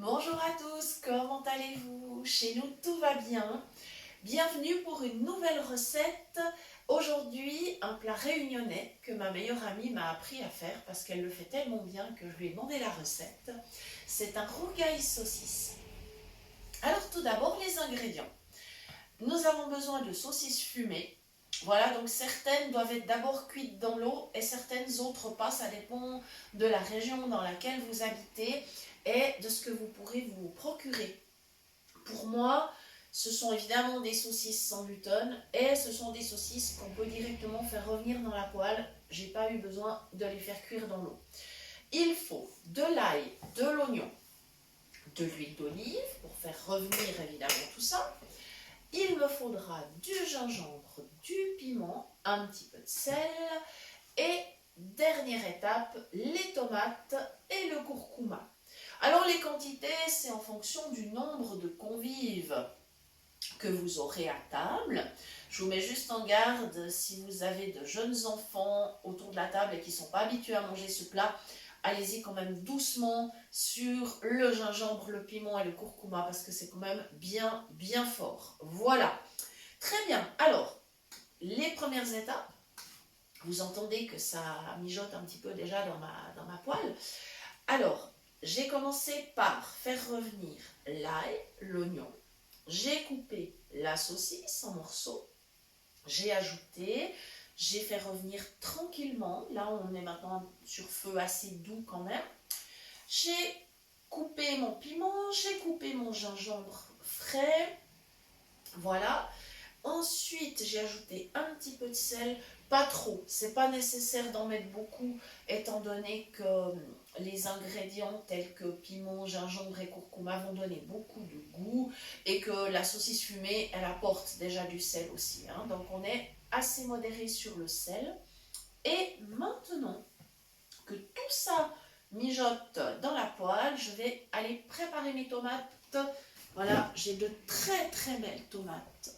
Bonjour à tous, comment allez-vous? Chez nous tout va bien. Bienvenue pour une nouvelle recette. Aujourd'hui, un plat réunionnais que ma meilleure amie m'a appris à faire parce qu'elle le fait tellement bien que je lui ai demandé la recette. C'est un rougail saucisse. Alors tout d'abord, les ingrédients. Nous avons besoin de saucisses fumées. Voilà, donc certaines doivent être d'abord cuites dans l'eau et certaines autres pas. Ça dépend de la région dans laquelle vous habitez et de ce que vous pourrez vous procurer. Pour moi, ce sont évidemment des saucisses sans gluten et ce sont des saucisses qu'on peut directement faire revenir dans la poêle. J'ai pas eu besoin de les faire cuire dans l'eau. Il faut de l'ail, de l'oignon, de l'huile d'olive pour faire revenir évidemment tout ça. Il me faudra du gingembre, du piment, un petit peu de sel et dernière étape, les tomates et le curcuma. Alors les quantités, c'est en fonction du nombre de convives que vous aurez à table. Je vous mets juste en garde, si vous avez de jeunes enfants autour de la table et qui ne sont pas habitués à manger ce plat, allez-y quand même doucement sur le gingembre, le piment et le curcuma parce que c'est quand même bien fort. Voilà, très bien. Alors, les premières étapes, vous entendez que ça mijote un petit peu déjà dans ma poêle. Alors, j'ai commencé par faire revenir l'ail, l'oignon. J'ai coupé la saucisse en morceaux. J'ai ajouté, j'ai fait revenir tranquillement. Là, on est maintenant sur feu assez doux quand même. J'ai coupé mon piment, j'ai coupé mon gingembre frais. Voilà. Ensuite, j'ai ajouté un petit peu de sel, pas trop. C'est pas nécessaire d'en mettre beaucoup, étant donné que les ingrédients tels que piment, gingembre et curcuma vont donner beaucoup de goût et que la saucisse fumée, elle apporte déjà du sel aussi. Hein. Donc, on est assez modéré sur le sel. Et maintenant que tout ça mijote dans la poêle, je vais aller préparer mes tomates. Voilà, j'ai de très belles tomates.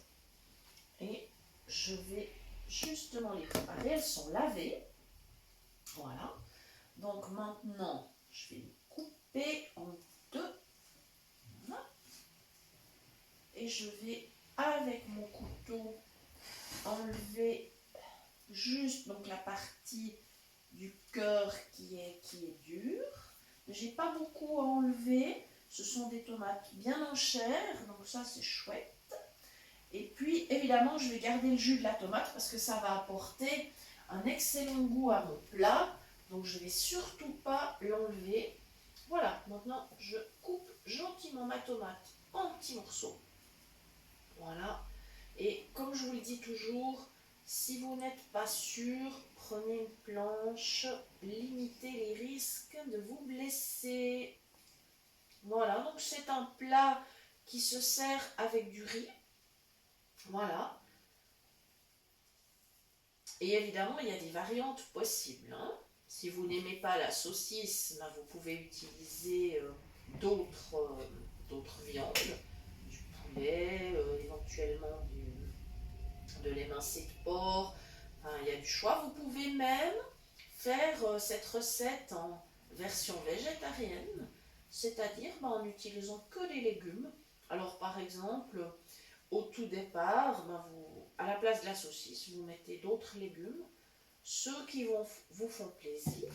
Et je vais justement les préparer. Elles sont lavées. Voilà. Donc maintenant, je vais les couper en deux. Voilà. Et je vais, avec mon couteau, enlever juste donc la partie du cœur qui est dure. J'ai pas beaucoup à enlever. Ce sont des tomates bien en chair. Donc ça, c'est chouette. Et puis, évidemment, je vais garder le jus de la tomate parce que ça va apporter un excellent goût à mon plat. Donc, je ne vais surtout pas l'enlever. Voilà, maintenant, je coupe gentiment ma tomate en petits morceaux. Voilà. Et comme je vous le dis toujours, si vous n'êtes pas sûr, prenez une planche, limitez les risques de vous blesser. Voilà, donc c'est un plat qui se sert avec du riz. Voilà. Et évidemment, il y a des variantes possibles. Hein. Si vous n'aimez pas la saucisse, ben, vous pouvez utiliser d'autres viandes, du poulet, éventuellement de l'émincé de porc. Enfin, il y a du choix. Vous pouvez même faire cette recette en version végétarienne, c'est-à-dire ben, en n'utilisant que les légumes. Alors par exemple, au tout départ, ben à la place de la saucisse, vous mettez d'autres légumes, ceux qui vous font plaisir,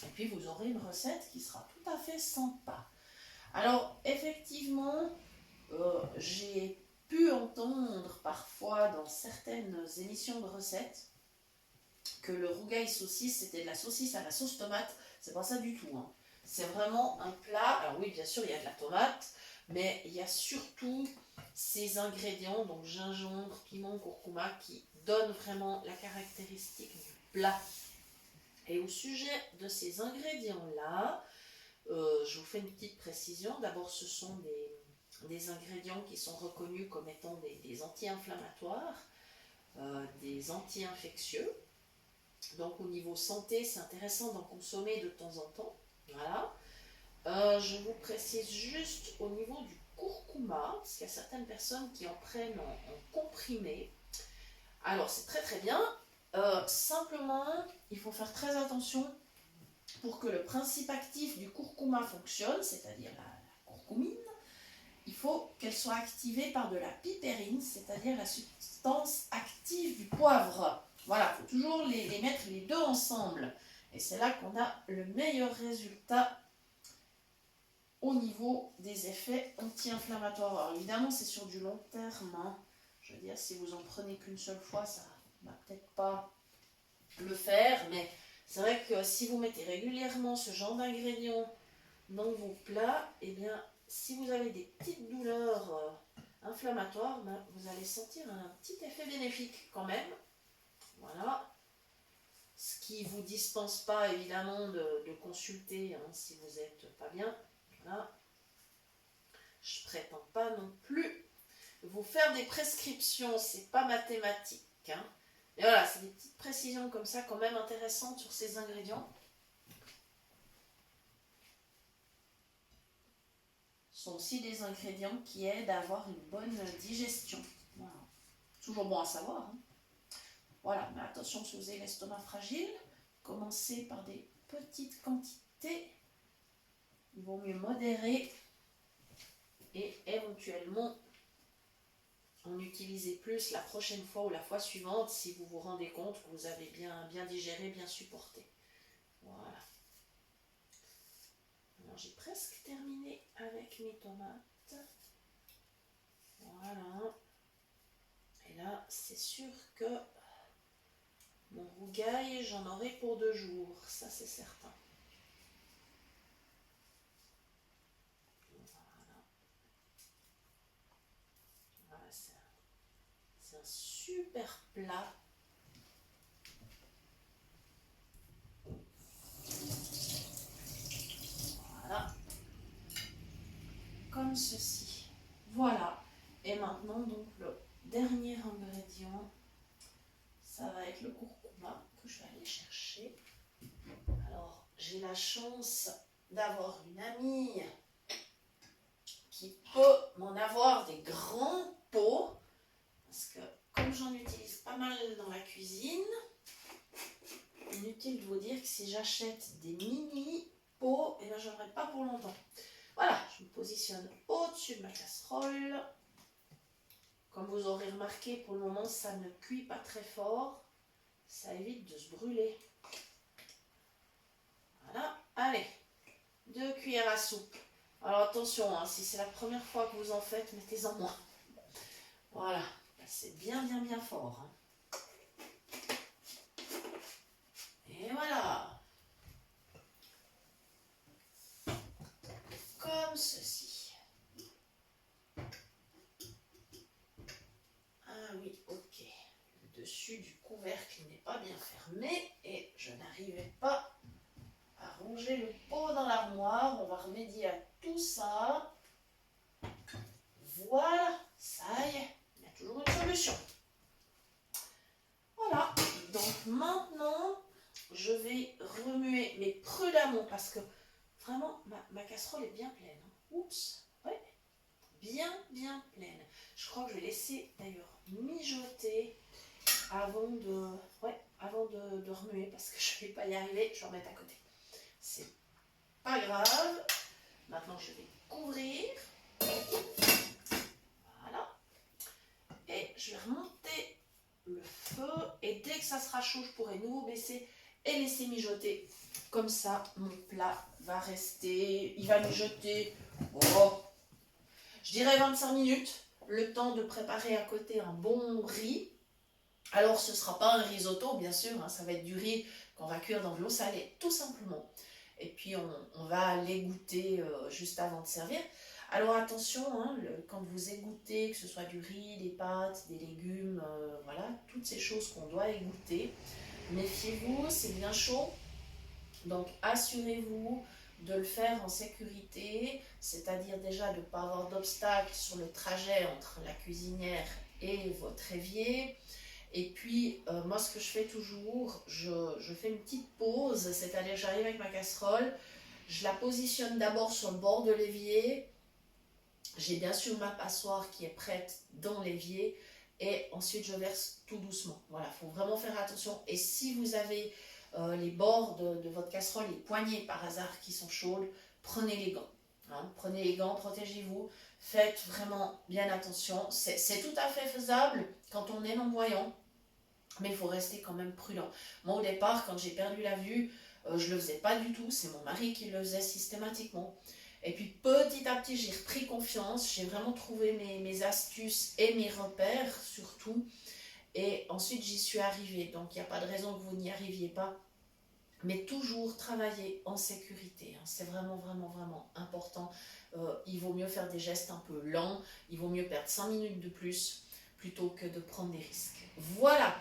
et puis vous aurez une recette qui sera tout à fait sympa. Alors, effectivement, j'ai pu entendre parfois dans certaines émissions de recettes que le rougail saucisse, c'était de la saucisse à la sauce tomate. C'est pas ça du tout. Hein. C'est vraiment un plat. Alors oui, bien sûr, il y a de la tomate, mais il y a surtout ces ingrédients, donc gingembre, piment, curcuma, qui donnent vraiment la caractéristique du plat. Et au sujet de ces ingrédients-là, je vous fais une petite précision. D'abord, ce sont des ingrédients qui sont reconnus comme étant des anti-inflammatoires, des anti-infectieux. Donc au niveau santé, c'est intéressant d'en consommer de temps en temps. Voilà. Je vous précise juste au niveau du curcuma, parce qu'il y a certaines personnes qui en prennent en comprimé. Alors c'est très bien. Simplement, il faut faire très attention pour que le principe actif du curcuma fonctionne, c'est-à-dire la curcumine, il faut qu'elle soit activée par de la piperine, c'est-à-dire la substance active du poivre. Voilà, il faut toujours les mettre les deux ensemble. Et c'est là qu'on a le meilleur résultat au niveau des effets anti-inflammatoires. Alors évidemment, c'est sur du long terme. Hein. Je veux dire, si vous en prenez qu'une seule fois, ça ne va peut-être pas le faire. Mais c'est vrai que si vous mettez régulièrement ce genre d'ingrédients dans vos plats, eh bien, si vous avez des petites douleurs inflammatoires, ben, vous allez sentir un petit effet bénéfique quand même. Voilà. Ce qui ne vous dispense pas évidemment de consulter hein, si vous n'êtes pas bien. Voilà. Je ne prétends pas non plus vous faire des prescriptions, c'est pas mathématique. Hein. Mais voilà, c'est des petites précisions comme ça quand même intéressantes sur ces ingrédients. Ce sont aussi des ingrédients qui aident à avoir une bonne digestion. Voilà. Toujours bon à savoir. Hein. Voilà, mais attention si vous avez l'estomac fragile, commencez par des petites quantités. Il vaut mieux modérer et éventuellement en utiliser plus la prochaine fois ou la fois suivante si vous vous rendez compte que vous avez bien digéré, bien supporté. Voilà. Alors j'ai presque terminé avec mes tomates. Voilà. Et là, c'est sûr que mon rougail, j'en aurai pour 2 jours. Ça, c'est certain. Voilà. Voilà, c'est un super plat. Voilà. Comme ceci. Voilà. Et maintenant, donc, le dernier ingrédient, ça va être le curcuma que je vais aller chercher. Alors, j'ai la chance d'avoir une amie qui peut m'en avoir des grands pots. Parce que, comme j'en utilise pas mal dans la cuisine, inutile de vous dire que si j'achète des mini pots, eh bien, j'en aurai pas pour longtemps. Voilà, je me positionne au-dessus de ma casserole. Comme vous aurez remarqué, pour le moment, ça ne cuit pas très fort. Ça évite de se brûler. Voilà, allez, 2 cuillères à soupe. Alors attention, hein, si c'est la première fois que vous en faites, mettez-en moins. Voilà, c'est bien fort. Hein. Et voilà. Comme ceci. Ah oui, ok. Le dessus du couvercle n'est pas bien fermé et je n'arrivais pas à ranger le pot dans l'armoire. On va remédier à tout ça. Voilà, ça y est, il y a toujours une solution. Voilà, donc maintenant, je vais remuer, mais prudemment, parce que vraiment, ma casserole est bien pleine. Oups, ouais, bien pleine. Je crois que je vais laisser d'ailleurs mijoter avant de remuer, parce que je ne vais pas y arriver, je vais en mettre à côté. C'est pas grave. Maintenant, je vais couvrir. Voilà. Et je vais remonter le feu. Et dès que ça sera chaud, je pourrai nouveau baisser et laisser mijoter. Comme ça, mon plat va rester. Il va mijoter. Oh, je dirais 25 minutes. Le temps de préparer à côté un bon riz. Alors, ce ne sera pas un risotto, bien sûr. Hein, ça va être du riz qu'on va cuire dans de l'eau salée, tout simplement. Et puis, on va l'égoutter juste avant de servir. Alors, attention, hein, quand vous égouttez, que ce soit du riz, des pâtes, des légumes, voilà, toutes ces choses qu'on doit égoutter, méfiez-vous, c'est bien chaud. Donc, assurez-vous de le faire en sécurité, c'est-à-dire déjà de ne pas avoir d'obstacle sur le trajet entre la cuisinière et votre évier. Et puis, moi, ce que je fais toujours, je fais une petite pause, c'est-à-dire j'arrive avec ma casserole, je la positionne d'abord sur le bord de l'évier, j'ai bien sûr ma passoire qui est prête dans l'évier, et ensuite je verse tout doucement. Voilà, il faut vraiment faire attention. Et si vous avez les bords de votre casserole, les poignées par hasard qui sont chaudes, prenez les gants. Hein. Prenez les gants, protégez-vous, faites vraiment bien attention. C'est tout à fait faisable quand on est non-voyant, mais il faut rester quand même prudent. Moi au départ, quand j'ai perdu la vue, je ne le faisais pas du tout, c'est mon mari qui le faisait systématiquement. Et puis petit à petit, j'ai repris confiance, j'ai vraiment trouvé mes astuces et mes repères surtout. Et ensuite, j'y suis arrivée. Donc, il n'y a pas de raison que vous n'y arriviez pas. Mais toujours travailler en sécurité. Hein. C'est vraiment, vraiment, vraiment important. Il vaut mieux faire des gestes un peu lents. Il vaut mieux perdre 5 minutes de plus plutôt que de prendre des risques. Voilà.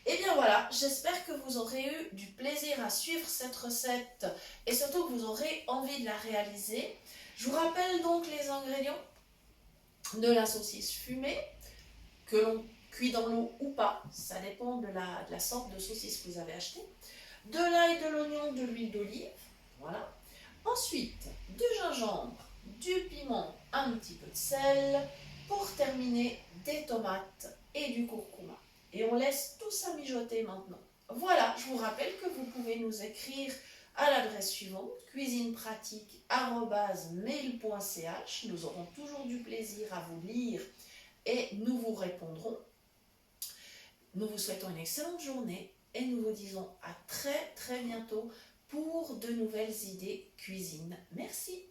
Et bien voilà, j'espère que vous aurez eu du plaisir à suivre cette recette et surtout que vous aurez envie de la réaliser. Je vous rappelle donc les ingrédients de la saucisse fumée que l'on cuit dans l'eau ou pas, ça dépend de la sorte de saucisse que vous avez acheté. De l'ail, de l'oignon, de l'huile d'olive, voilà. Ensuite, du gingembre, du piment, un petit peu de sel. Pour terminer, des tomates et du curcuma. Et on laisse tout ça mijoter maintenant. Voilà, je vous rappelle que vous pouvez nous écrire à l'adresse suivante, cuisinepratique@mail.ch. Nous aurons toujours du plaisir à vous lire et nous vous répondrons. Nous vous souhaitons une excellente journée et nous vous disons à très très bientôt pour de nouvelles idées cuisine. Merci.